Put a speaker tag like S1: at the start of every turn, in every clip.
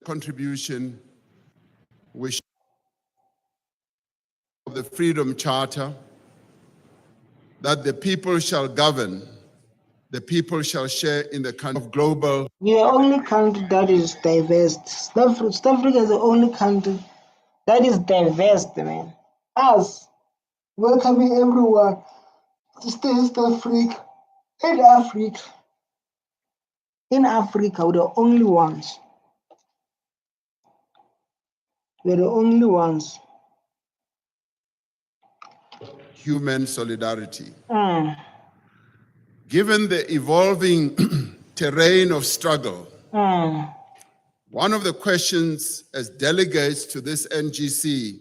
S1: contribution which of the Freedom Charter, that the people shall govern, the people shall share in the country of global.
S2: We are the only country that is diverse. South Africa is the only country that is diverse, man. Us, welcoming everyone to stay in South Africa, in Africa. In Africa, we're the only ones. We're the only ones.
S1: Human solidarity. Given the evolving terrain of struggle, one of the questions as delegates to this NGC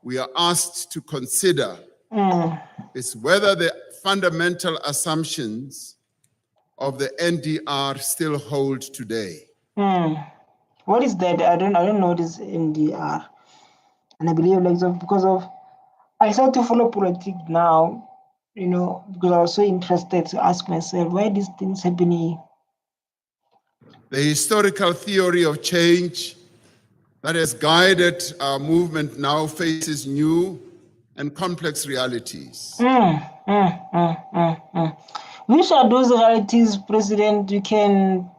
S1: we are asked to consider is whether the fundamental assumptions of the NDR still hold today.
S2: What is that? I don't know this NDR, and I believe because I started to follow politics now, because I was so interested to ask myself why these things happening.
S1: The historical theory of change that has guided our movement now faces new and complex realities.
S2: Which are those realities, President, you can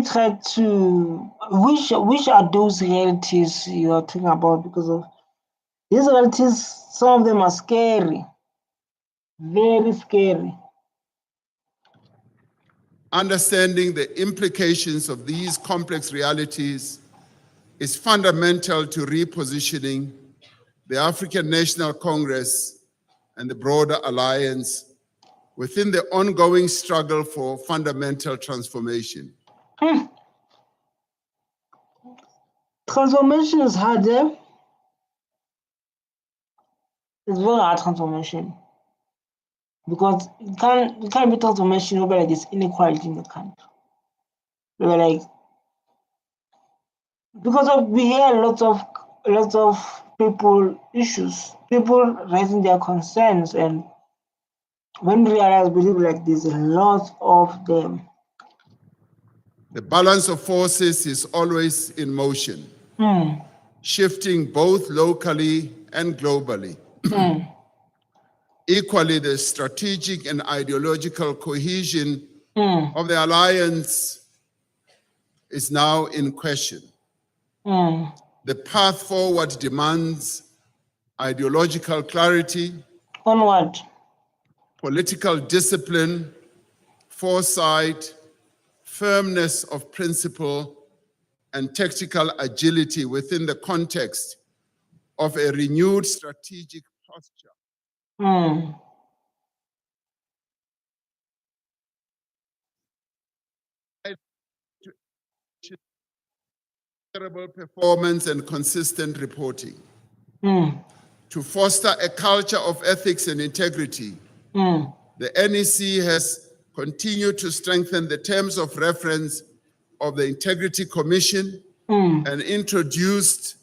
S2: try to, which are those realities you are talking about? Because of these realities, some of them are scary, very scary.
S1: Understanding the implications of these complex realities is fundamental to repositioning the African National Congress and the broader alliance within the ongoing struggle for fundamental transformation.
S2: Transformation is hard, eh? It's very hard transformation. Because it can't be transformation over like this inequality in the country. Because we hear lots of issues, people raising their concerns, and when we realize, believe there's a lot of them.
S1: The balance of forces is always in motion, shifting both locally and globally. Equally, the strategic and ideological cohesion of the alliance is now in question. The path forward demands ideological clarity,
S2: onward,
S1: political discipline, foresight, firmness of principle, and tactical agility within the context of a renewed strategic posture. Performance and consistent reporting. To foster a culture of ethics and integrity, the NEC has continued to strengthen the terms of reference of the Integrity Commission and introduced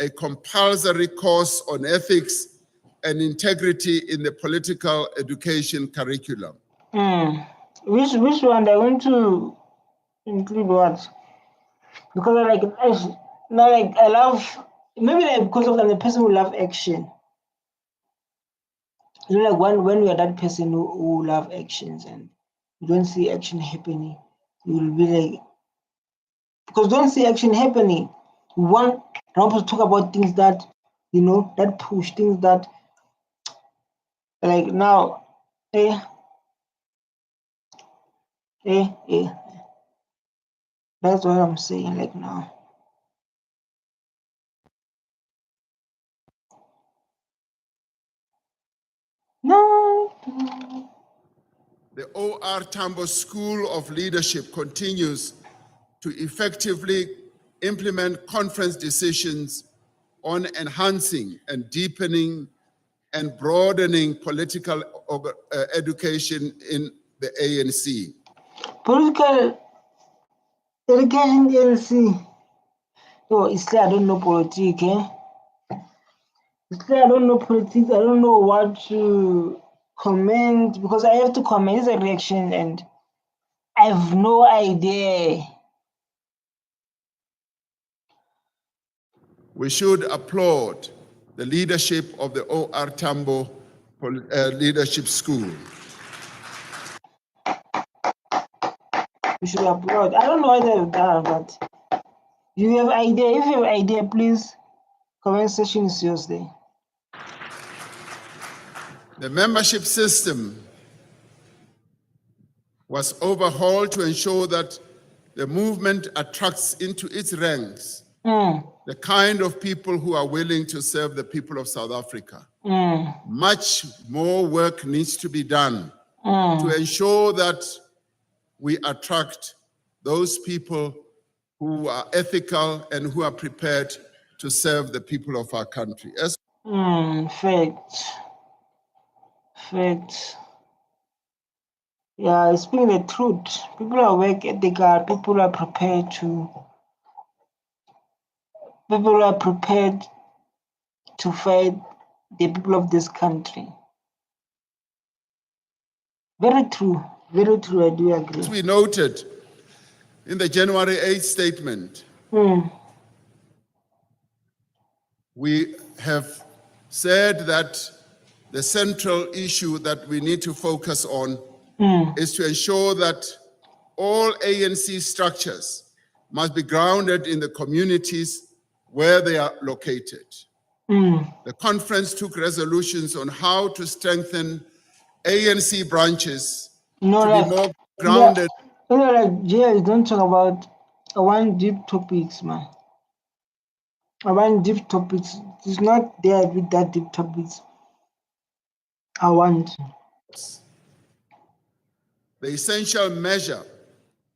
S1: a compulsory course on ethics and integrity in the political education curriculum.
S2: Which one they want to include what? Because I love, maybe because of I'm the person who love action. When you are that person who love actions and you don't see action happening, you will be because don't see action happening. You want to talk about things that, that push, things that, now, that's what I'm saying, now. No.
S1: The O.R. Tambo School of Leadership continues to effectively implement conference decisions on enhancing and deepening and broadening political education in the ANC.
S2: Political education in the ANC. So it's clear I don't know politics, It's clear I don't know politics. I don't know what to comment because I have to comment. It's a reaction and I have no idea
S1: we should applaud the leadership of the O.R. Tambo Leadership School.
S2: We should applaud. I don't know what they've done, but you have idea. If you have idea, please, comment section is yours there.
S1: The membership system was overhauled to ensure that the movement attracts into its ranks the kind of people who are willing to serve the people of South Africa. Much more work needs to be done to ensure that we attract those people who are ethical and who are prepared to serve the people of our country.
S2: Fact. Yeah, speaking the truth. People are work ethical. People are prepared to fight the people of this country. Very true. Very true. I do agree.
S1: As we noted in the January 8th statement, we have said that the central issue that we need to focus on is to ensure that all ANC structures must be grounded in the communities where they are located. The conference took resolutions on how to strengthen ANC branches to be more grounded.
S2: Jay, don't talk about one deep topics, man. One deep topics. It's not there with that deep topics. I want.
S1: The essential measure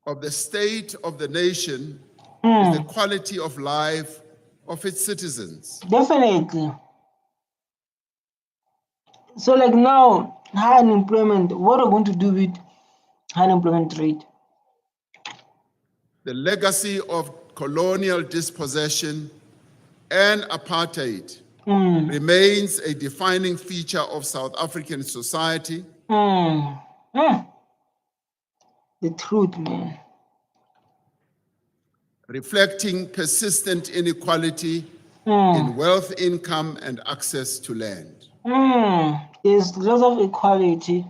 S1: of the state of the nation is the quality of life of its citizens.
S2: Definitely. So like now, high unemployment, what are we going to do with high unemployment rate?
S1: The legacy of colonial dispossession and apartheid remains a defining feature of South African society.
S2: The truth, man.
S1: Reflecting persistent inequality in wealth, income, and access to land.
S2: There's lots of equality,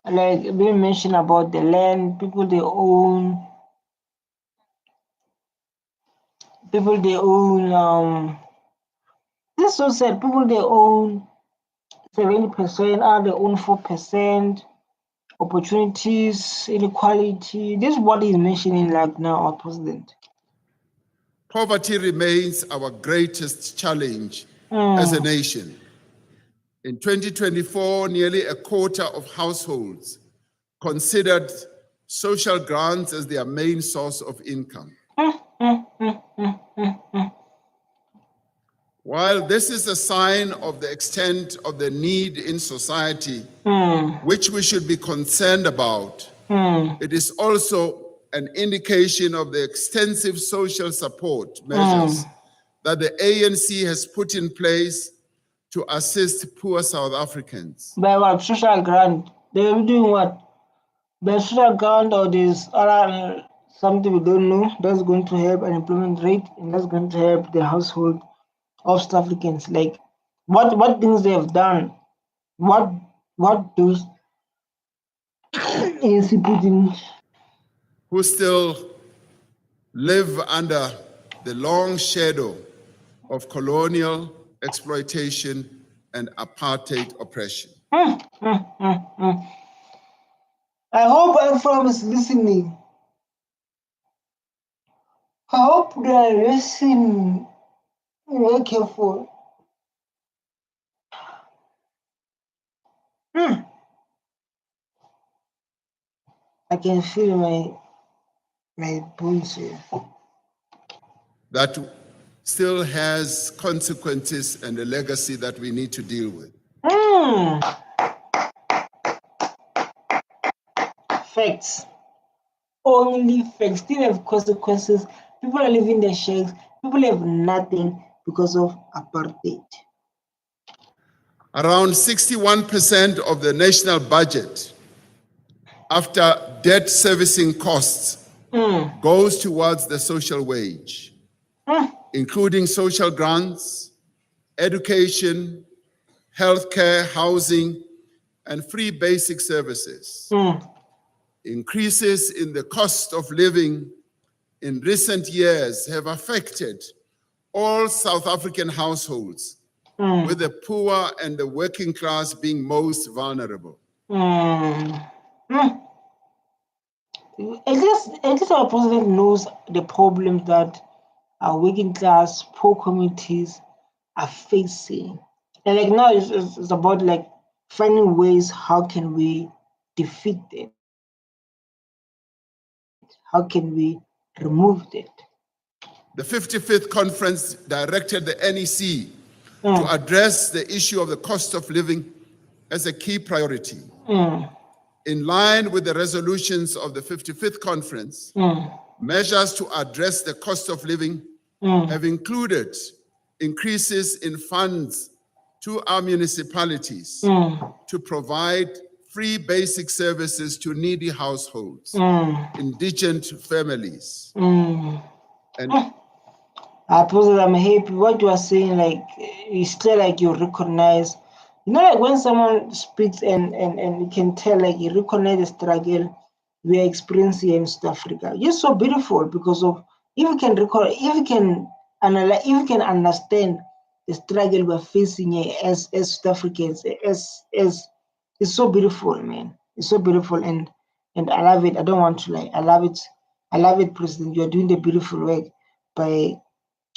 S2: like we mentioned about the land, people they own. This is so sad. People they own 70%, they own 4%. Opportunities, inequality. This is what he's mentioning like now, our president.
S1: Poverty remains our greatest challenge as a nation. In 2024, nearly a quarter of households considered social grants as their main source of income. While this is a sign of the extent of the need in society, which we should be concerned about, it is also an indication of the extensive social support measures that the ANC has put in place to assist poor South Africans.
S2: By what? Social grant? They will be doing what? By social grant or this other something we don't know that's going to help unemployment rate and that's going to help the household of South Africans. Like what things they have done? What those ANC put in?
S1: Who still live under the long shadow of colonial exploitation and apartheid oppression.
S2: I hope everyone is listening. I hope they are listening very careful. I can feel my bones here.
S1: That still has consequences and a legacy that we need to deal with.
S2: Facts. Only facts. Still have consequences. People are living their shacks. People have nothing because of apartheid.
S1: Around 61% of the national budget, after debt servicing costs, goes towards the social wage. including social grants, education, healthcare, housing, and free basic services. Increases in the cost of living in recent years have affected all South African households, with the poor and the working class being most vulnerable.
S2: At least our president knows the problem that our working class, poor communities are facing. And like now it's about like finding ways how can we defeat it? How can we remove it?
S1: The 55th conference directed the NEC to address the issue of the cost of living as a key priority. In line with the resolutions of the 55th conference, measures to address the cost of living have included increases in funds to our municipalities to provide free basic services to needy households, indigent families. And
S2: President, I'm happy. What you are saying, like, it's clear, like you recognize, you know, like when someone speaks and you can tell, like, you recognize the struggle we are experiencing in South Africa. You're so beautiful because of, if you can record, if you can analyze, if you can understand the struggle we're facing here as South Africans, as it's so beautiful, man. It's so beautiful, and I love it. I don't want to lie. I love it. I love it, President. You are doing the beautiful work by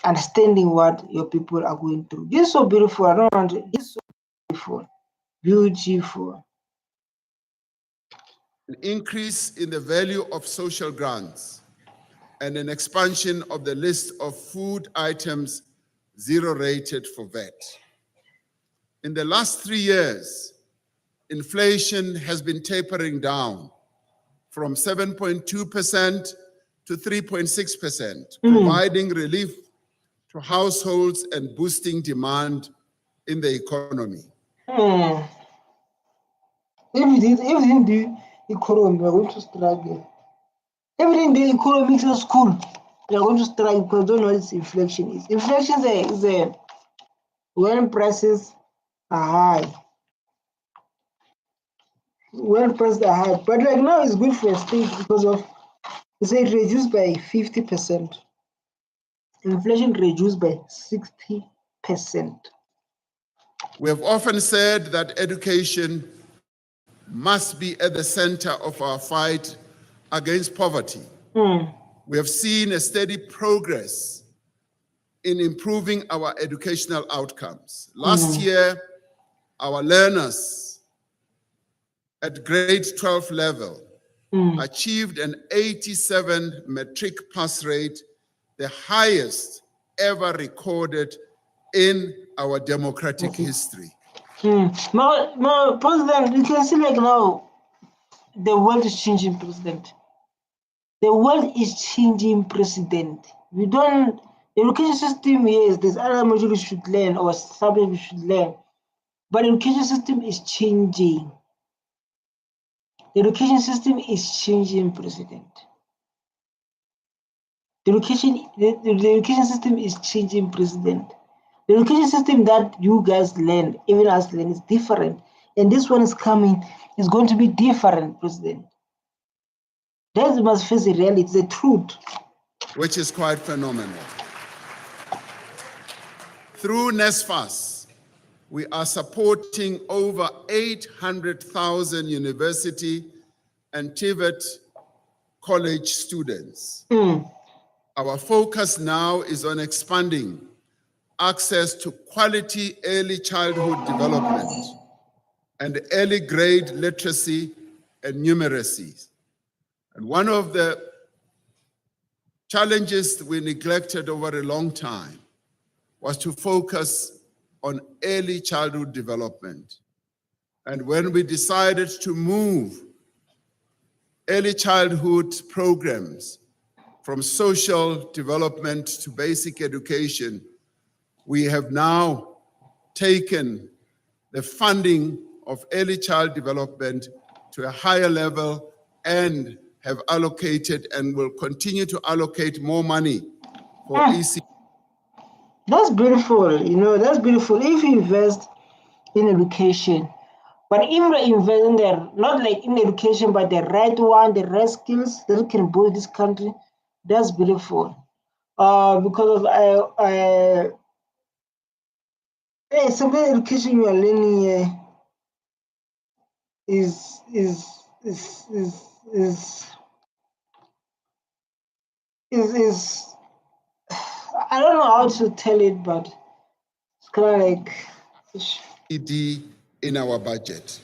S2: understanding what your people are going through. This is so beautiful. I don't want to. This is so beautiful. Beautiful.
S1: an increase in the value of social grants and an expansion of the list of food items zero rated for VAT. In the last 3 years, inflation has been tapering down from 7.2% to 3.6%, providing relief to households and boosting demand in the economy.
S2: Everything the economy, we are going to struggle. Everything the economy makes us cool. We are going to struggle because don't know what its inflation is. Inflation is when prices are high. When prices are high. But like now it's good for a state because of, it's reduced by 50%. Inflation reduced by 60%.
S1: We have often said that education must be at the center of our fight against poverty. We have seen a steady progress in improving our educational outcomes. Last year, our learners at grade 12 level achieved an 87 matric pass rate, the highest ever recorded in our democratic history.
S2: Now, President, you can see like now, the world is changing, President. The world is changing, President. We don't, the education system, yes, there's other modules we should learn or subjects we should learn, but the education system is changing. The education system is changing, President. The education system is changing, President. The education system that you guys learn, even us learn, is different. And this one is coming, is going to be different, President. That must face the reality, the truth.
S1: Which is quite phenomenal. Through NSFAS, we are supporting over 800,000 university and TVET college students. Our focus now is on expanding access to quality early childhood development and early grade literacy and numeracy. And one of the challenges we neglected over a long time was to focus on early childhood development. And when we decided to move early childhood programs from social development to basic education, we have now taken the funding of early child development to a higher level and have allocated and will continue to allocate more money for EC
S2: That's beautiful, that's beautiful. If you invest in education, but if you invest in not like in education, but the right one, the right skills that can build this country, that's beautiful. Because of some kind of education you are learning here is is is is is is I don't know how to tell it, but it's kind of like
S1: ED in our budget.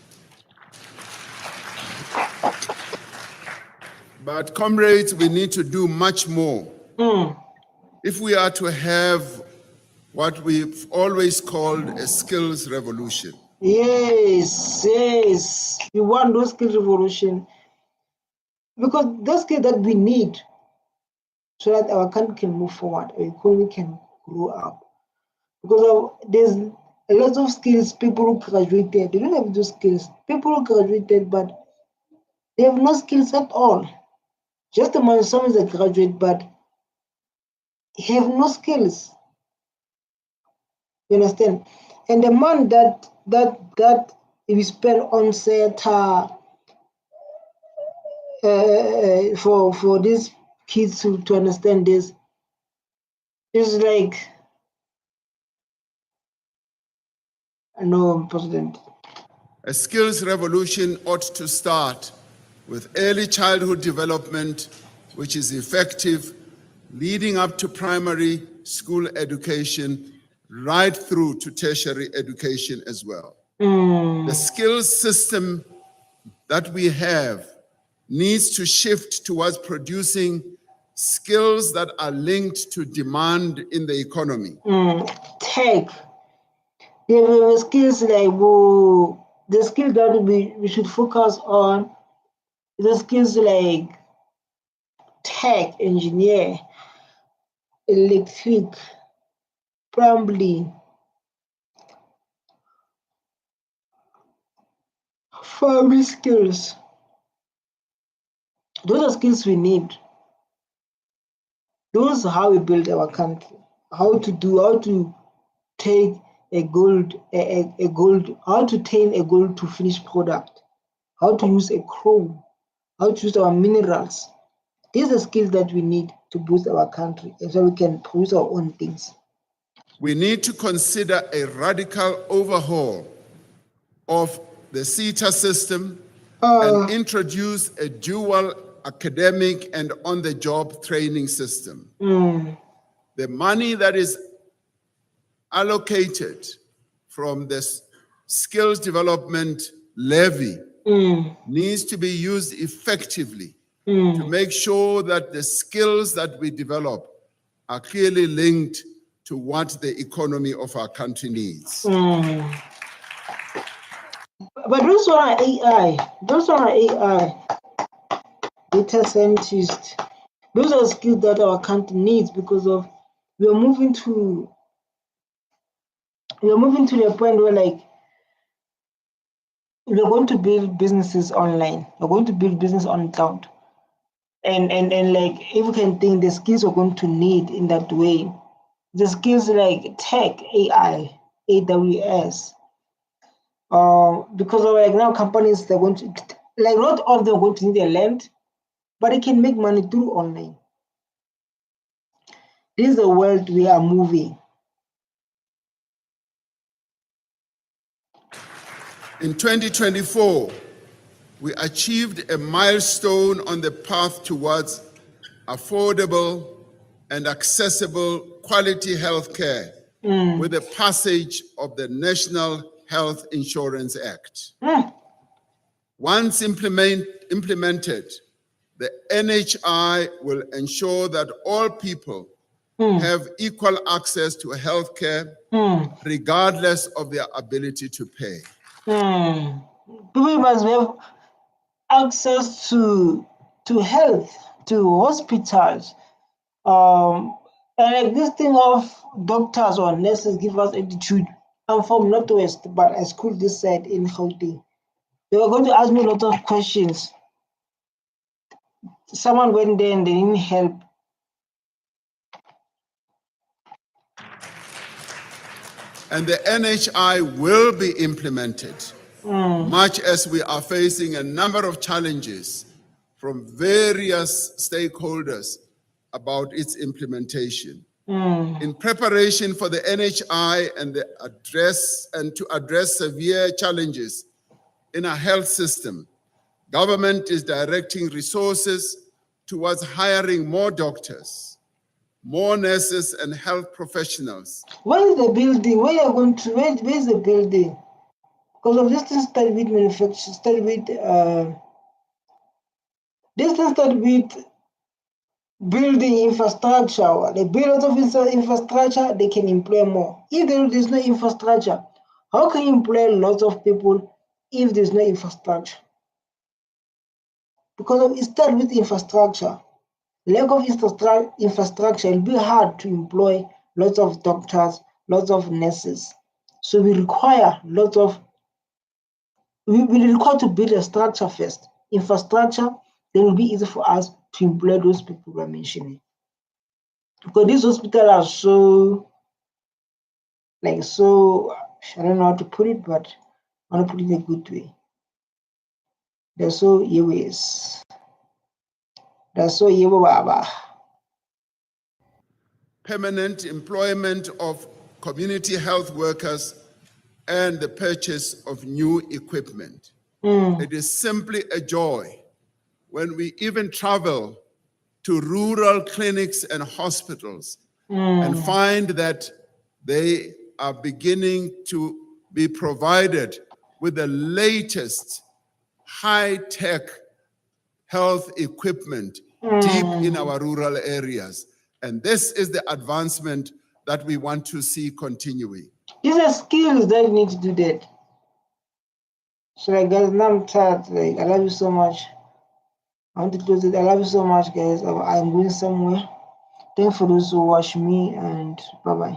S1: But comrades, we need to do much more. If we are to have what we've always called a skills revolution.
S2: yes, we want those skills revolution, because those skills that we need so that our country can move forward, our economy can grow up. Because there's a lot of skills people who graduated, they don't have those skills. People who graduated, but they have no skills at all. Just imagine someone is a graduate, but he have no skills. You understand? And the money that we spend on SETA for these kids to understand this is like, no, President.
S1: A skills revolution ought to start with early childhood development, which is effective, leading up to primary school education, right through to tertiary education as well. The skills system that we have needs to shift towards producing skills that are linked to demand in the economy.
S2: Tech. The skills like the skills that we should focus on, the skills like tech, engineer, electric, plumbing, farming skills. Those are skills we need. Those are how we build our country. How to take a gold, how to turn a gold to finished product, how to use a chrome, how to use our minerals. These are skills that we need to boost our country and so we can produce our own things.
S1: We need to consider a radical overhaul of the CETA system and introduce a dual academic and on-the-job training system. The money that is allocated from the skills development levy needs to be used effectively to make sure that the skills that we develop are clearly linked to what the economy of our country needs.
S2: But those are AI, data scientists. Those are skills that our country needs because of we are moving to the point where like we're going to build businesses online. We're going to build business on cloud. And like if you can think the skills we're going to need in that way, the skills like tech, AI, AWS. Because of like now companies they're going to like not all of them are going to need a land, but they can make money through online. This is the world we are moving.
S1: In 2024, we achieved a milestone on the path towards affordable and accessible quality health care with the passage of the National Health Insurance Act. Once implemented, the NHI will ensure that all people have equal access to health care regardless of their ability to pay.
S2: People must have access to health, to hospitals. And like this thing of doctors or nurses give us attitude. I'm from Northwest, but I school this side in Gauteng. They were going to ask me a lot of questions. Someone went there and they didn't help.
S1: And the NHI will be implemented, much as we are facing a number of challenges from various stakeholders about its implementation. In preparation for the NHI and to address severe challenges in our health system, government is directing resources towards hiring more doctors, more nurses and health professionals.
S2: Where is the building? Where are you going to? Where is the building? Because of this thing started with manufacture, started with building infrastructure. They build a lot of infrastructure, they can employ more. If there's no infrastructure, how can you employ lots of people if there's no infrastructure? Because it starts with infrastructure. Lack of infrastructure, it'll be hard to employ lots of doctors, lots of nurses. So we require we require to build a structure first. Infrastructure, then it will be easy for us to employ those people we're mentioning. Because these hospitals are so, I don't know how to put it, but I want to put it in a good way. They're so yeways. They're so yewa.
S1: Permanent employment of community health workers and the purchase of new equipment. It is simply a joy when we even travel to rural clinics and hospitals and find that they are beginning to be provided with the latest high-tech health equipment deep in our rural areas. And this is the advancement that we want to see continuing.
S2: These are skills that you need to do that. So guys, now I'm tired. I love you so much. I want to close it. I love you so much, guys. I'm going somewhere. Thanks for those who watch me, and bye-bye.